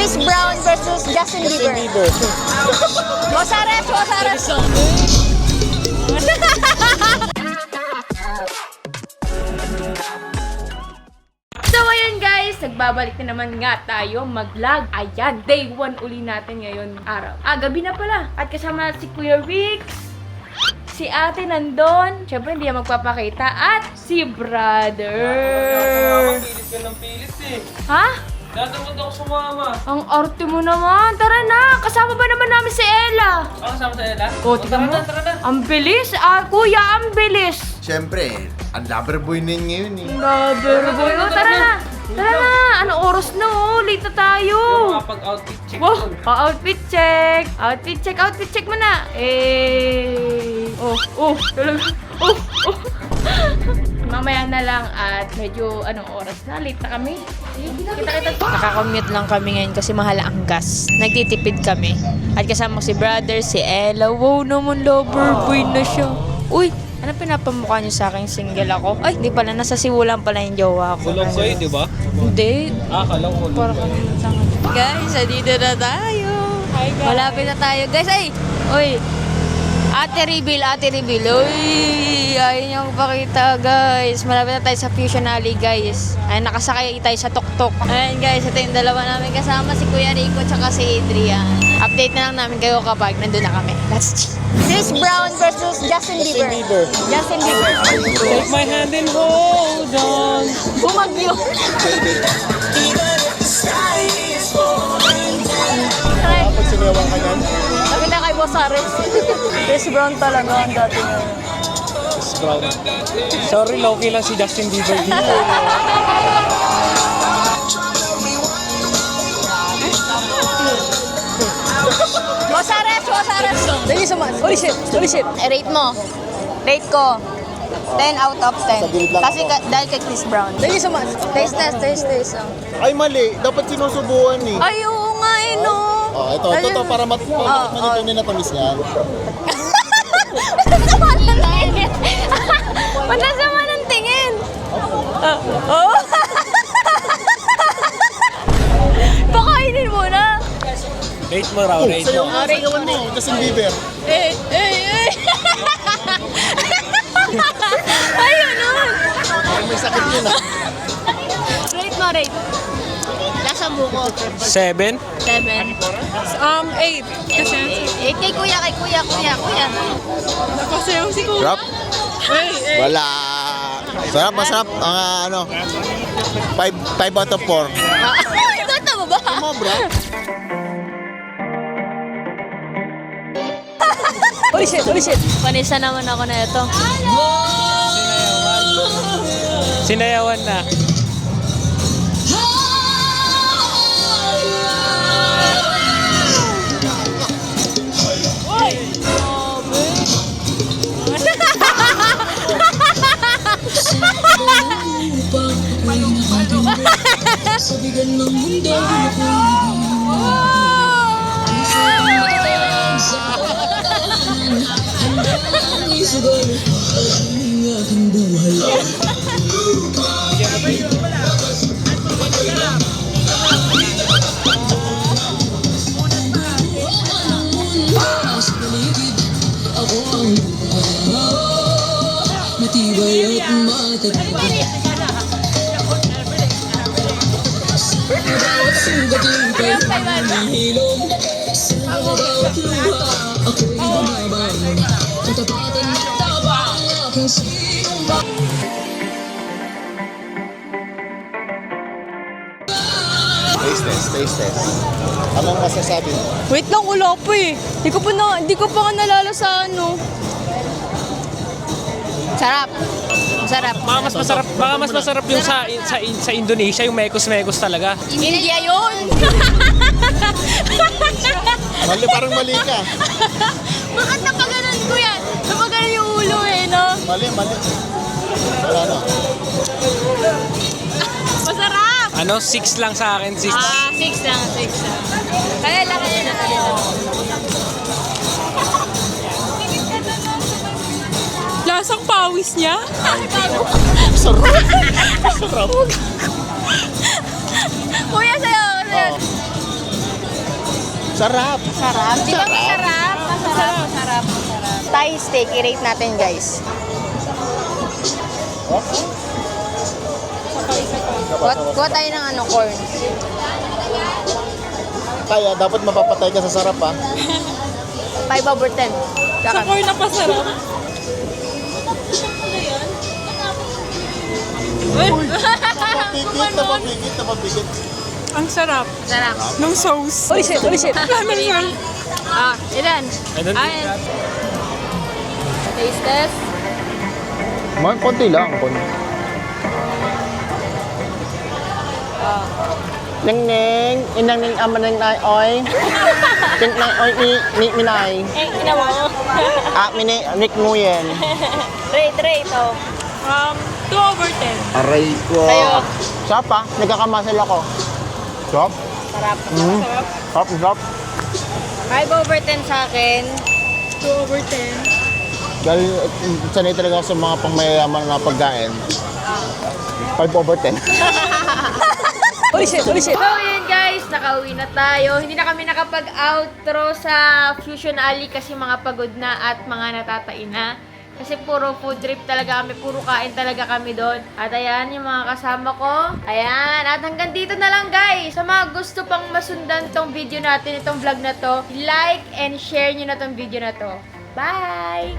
Chris Brown versus Justin Bieber. Mosares, Mosares. So ayun guys, nagbabalik na naman nga tayo mag-vlog. Ayan, day 1 uli natin ngayon araw. Gabi na pala. At kasama si Kuya Rix, si ate nandun. Siyempre hindi yan magpapakita. At si brother. Pilit ka ng pilit eh. Ha? Dadamod ako sumama. Ang arte mo naman. Tara na. Kasama ba naman namin si Ella? Kasama sa Ella? O, tignan mo. Tara na. Ang bilis. Kuya, ang bilis. Siyempre, ang lover boy na yun ngayon eh. Lover boy. Tara na. Tara na. Anong oras na Late na tayo. Makapag-outfit check Wow. doon. Outfit check. Outfit check. Outfit check mo na. Talaga. Mamaya na lang at medyo anong oras na. Late na kami. Kita. Nakakommute lang kami ngayon kasi mahal ang gas. Nagtitipid kami. At kasama ko si brother, si Ella. Wow naman, lover boy na siya. Uy, ano pinapamukha niyo sa akin? Single ako? Ay, di pala. Nasa siwulan pala yung jowa ko. Kulong ko di ba? Hindi. Kalaw ko. Para ka naman sa akin. Guys, dito na tayo. Hi guys. Malapit na tayo. Guys, ay! Uy! Ate reveal. Uy! Ayaw niyo magpakita, guys. Malapit na tayo sa Fusion Alley, guys. Ay, nakasakay tayo sa tuktok. Ayan, guys. Ito yung dalawa namin kasama. Si Kuya Rico tsaka si Adrian. Update na lang namin kayo kapag nandun na kami. Let's check. Chris Brown versus Justin Bieber. Justin Bieber. Take my hand and hold on. Bumagyo. Pag sinayawan ka yan, Sabi na kay Mosares. Chris Brown talaga ang dati niya. Brown. Sorry, low-key lang si Justin Bieber dito. Mosares. Dali sa man. Holy shit. Rate mo. Rate ko. 10 out of 10. Kasi dahil kay Chris Brown. Dali sa man. Taste test. ay mali. Dapat sinusubuan eh. Ay, oo nga no. Ito para manitunin na tamis yan. Manasama ng tingin. Oo. Pakainin mo na. Rate mo raw, rate mo. Sayawan mo, Justin Bieber. Ayun nun. Ay, may sakit yun ah. Rate. Lasa buko. 7? 7. 8. Kasi 8 kay kuya. nakasayaw si Kuya. Sarap? Wala. Sarap, masarap. Ang 5 out of 4. Ganda mo ba? Mo, bro. Holy shit. Panisa naman ako na ito. Sinayawan na. Matibay at matapag bawat sugat lupay hinihilom sa bawat luha ako'y bumabangon ang tapatan at tabang aking sinumbang. Taste test. Anong masasabi mo? Wait lang, wala pa eh. Hindi ko pa nga nalala sa ano. Sarap. Baka mas masarap yung sa Indonesia, yung mekos talaga. India yun. Parang mali ka. Bakit napaganon ko yan? Napaganon yung ulo no? Mali. Wala na. Masarap. 6 lang sa akin, 6. 6 lang. Kaya lang na. Lasang pawis niya. Kuya, sa'yo. Sarap. Sarap. Di ba masarap? Masarap. Thai steak, i-rate natin guys. Oh. Kuha tayo ng ano, corn. Kaya dapat mapapatay ka sa sarap ha. 5/10. Sa corn na pasarap. Napapigit. Ang sarap Sarap. ng sauce. Ulisit. Ilan? Ayun, Taste test. Mga konti lang. Neng neng, inang neng ama neng nay oy. Neng nay oy ni minay. Inawa mo. Mini Nick Nguyen. Rate, oh. 2/10. Aray ko. Sa'yo. Sarap ha, nagkakamasil ako. Sarap. Sarap. Sarap. 5/10 sa akin. 2/10. Dahil sanay talaga ako sa mga pangmayayaman na pagkain. 5/10. Ulisit. So yun guys, nakauwi na tayo. Hindi na kami nakapag-outro sa Fusion Alley kasi mga pagod na at mga natatain na. Kasi puro food trip talaga kami, puro kain talaga kami doon. At ayan, yung mga kasama ko. Ayan, at hanggang dito na lang guys. Sa mga gusto pang masundan tong video natin, itong vlog na to, like and share nyo na tong video na to. Bye!